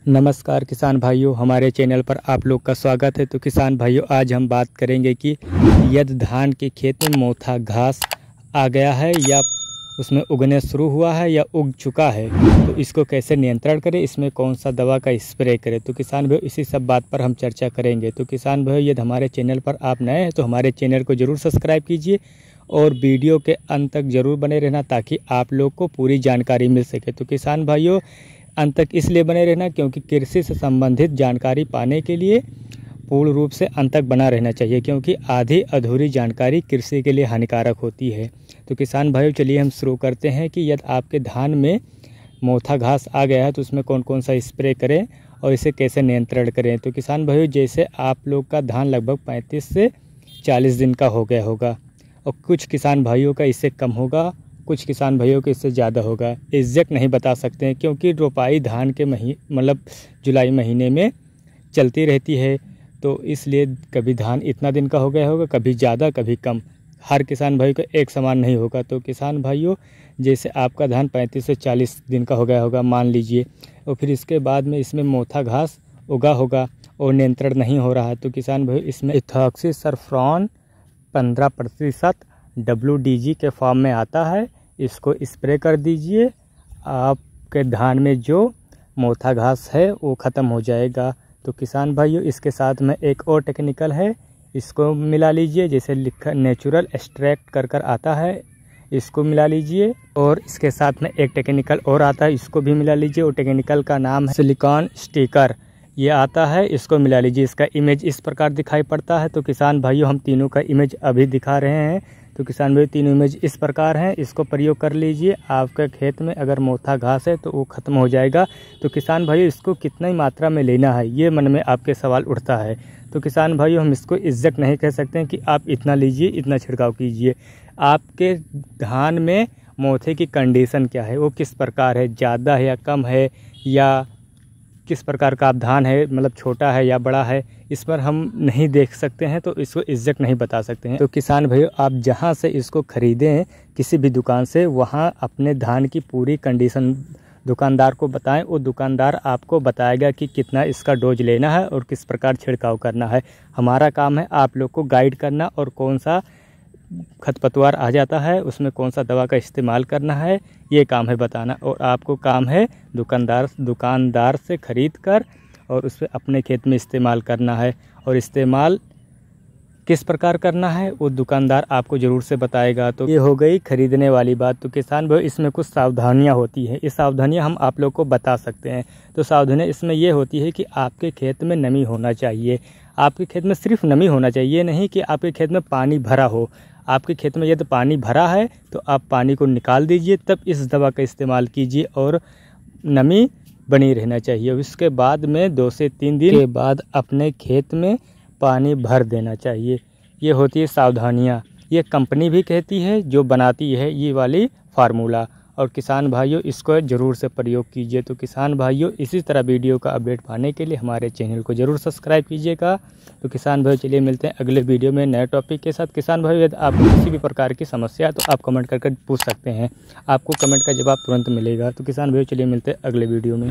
नमस्कार किसान भाइयों, हमारे चैनल पर आप लोग का स्वागत है। तो किसान भाइयों, आज हम बात करेंगे कि यदि धान के खेत में मोथा घास आ गया है या उसमें उगने शुरू हुआ है या उग चुका है, तो इसको कैसे नियंत्रण करें, इसमें कौन सा दवा का स्प्रे करें। तो किसान भाइयों, इसी सब बात पर हम चर्चा करेंगे। तो किसान भाइयों, यदि हमारे चैनल पर आप नए हैं तो हमारे चैनल को ज़रूर सब्सक्राइब कीजिए और वीडियो के अंत तक ज़रूर बने रहना, ताकि आप लोग को पूरी जानकारी मिल सके। तो किसान भाइयों, अंत तक इसलिए बने रहना क्योंकि कृषि से संबंधित जानकारी पाने के लिए पूर्ण रूप से अंत तक बना रहना चाहिए, क्योंकि आधी अधूरी जानकारी कृषि के लिए हानिकारक होती है। तो किसान भाइयों, चलिए हम शुरू करते हैं कि यदि आपके धान में मोथा घास आ गया है तो उसमें कौन कौन सा स्प्रे करें और इसे कैसे नियंत्रण करें। तो किसान भाइयों, जैसे आप लोग का धान लगभग 35 से 40 दिन का हो गया होगा और कुछ किसान भाइयों का इससे कम होगा, कुछ किसान भाइयों के इससे ज़्यादा होगा। एग्जैक्ट नहीं बता सकते हैं क्योंकि रोपाई धान के मतलब जुलाई महीने में चलती रहती है, तो इसलिए कभी धान इतना दिन का हो गया होगा, कभी ज़्यादा कभी कम। हर किसान भाई को एक समान नहीं होगा। तो किसान भाइयों, जैसे आपका धान 35 से 40 दिन का हो गया होगा मान लीजिए, और फिर इसके बाद में इसमें मोथा घास उगा होगा और नियंत्रण नहीं हो रहा है, तो किसान भाइयों इसमें इथॉक्सीसरफ्रॉन 15% WDG के फॉर्म में आता है, इसको स्प्रे कर दीजिए। आपके धान में जो मोथा घास है वो ख़त्म हो जाएगा। तो किसान भाइयों, इसके साथ में एक और टेक्निकल है, इसको मिला लीजिए। जैसे लिखा नेचुरल एक्सट्रैक्ट कर आता है, इसको मिला लीजिए। और इसके साथ में एक टेक्निकल और आता है, इसको भी मिला लीजिए। और टेक्निकल का नाम है सिलिकॉन स्टिकर, ये आता है, इसको मिला लीजिए। इसका इमेज इस प्रकार दिखाई पड़ता है। तो किसान भाइयों, हम तीनों का इमेज अभी दिखा रहे हैं। तो किसान भाई, तीनों इमेज इस प्रकार हैं, इसको प्रयोग कर लीजिए। आपके खेत में अगर मोथा घास है तो वो ख़त्म हो जाएगा। तो किसान भाइयों, इसको कितनी मात्रा में लेना है, ये मन में आपके सवाल उठता है। तो किसान भाइयों, हम इसको एग्जैक्ट नहीं कह सकते हैं कि आप इतना लीजिए, इतना छिड़काव कीजिए। आपके धान में मोथे की कंडीशन क्या है, वो किस प्रकार है, ज़्यादा है या कम है, या किस प्रकार का आप धान है, मतलब छोटा है या बड़ा है, इस पर हम नहीं देख सकते हैं, तो इसको एग्जैक्ट नहीं बता सकते हैं। तो किसान भाइयों, आप जहां से इसको ख़रीदें किसी भी दुकान से, वहां अपने धान की पूरी कंडीशन दुकानदार को बताएं। वो दुकानदार आपको बताएगा कि कितना इसका डोज लेना है और किस प्रकार छिड़काव करना है। हमारा काम है आप लोग को गाइड करना, और कौन सा खरपतवार आ जाता है उसमें कौन सा दवा का इस्तेमाल करना है, ये काम है बताना। और आपको काम है दुकानदार से ख़रीद कर और उस पर अपने खेत में इस्तेमाल करना है। और इस्तेमाल किस प्रकार करना है वो दुकानदार आपको ज़रूर से बताएगा। तो ये हो गई खरीदने वाली बात। तो किसान भाई, इसमें कुछ सावधानियां होती हैं, ये सावधानियां हम आप लोग को बता सकते हैं। तो सावधानियां इसमें ये होती है कि आपके खेत में नमी होना चाहिए। आपके खेत में सिर्फ नमी होना चाहिए, नहीं कि आपके खेत में पानी भरा हो। आपके खेत में यदि पानी भरा है तो आप पानी को निकाल दीजिए, तब इस दवा का इस्तेमाल कीजिए। और नमी बनी रहना चाहिए। उसके बाद में 2 से 3 दिन के बाद अपने खेत में पानी भर देना चाहिए। ये होती है सावधानियाँ। ये कंपनी भी कहती है जो बनाती है ये वाली फार्मूला। और किसान भाइयों, इसको ज़रूर से प्रयोग कीजिए। तो किसान भाइयों, इसी तरह वीडियो का अपडेट पाने के लिए हमारे चैनल को ज़रूर सब्सक्राइब कीजिएगा। तो किसान भाइयों, चलिए मिलते हैं अगले वीडियो में नए टॉपिक के साथ। किसान भाइयों, यदि आपको किसी भी प्रकार की समस्या है तो आप कमेंट करके पूछ सकते हैं, आपको कमेंट का जवाब तुरंत मिलेगा। तो किसान भाइयों, चलिए मिलते हैं अगले वीडियो में।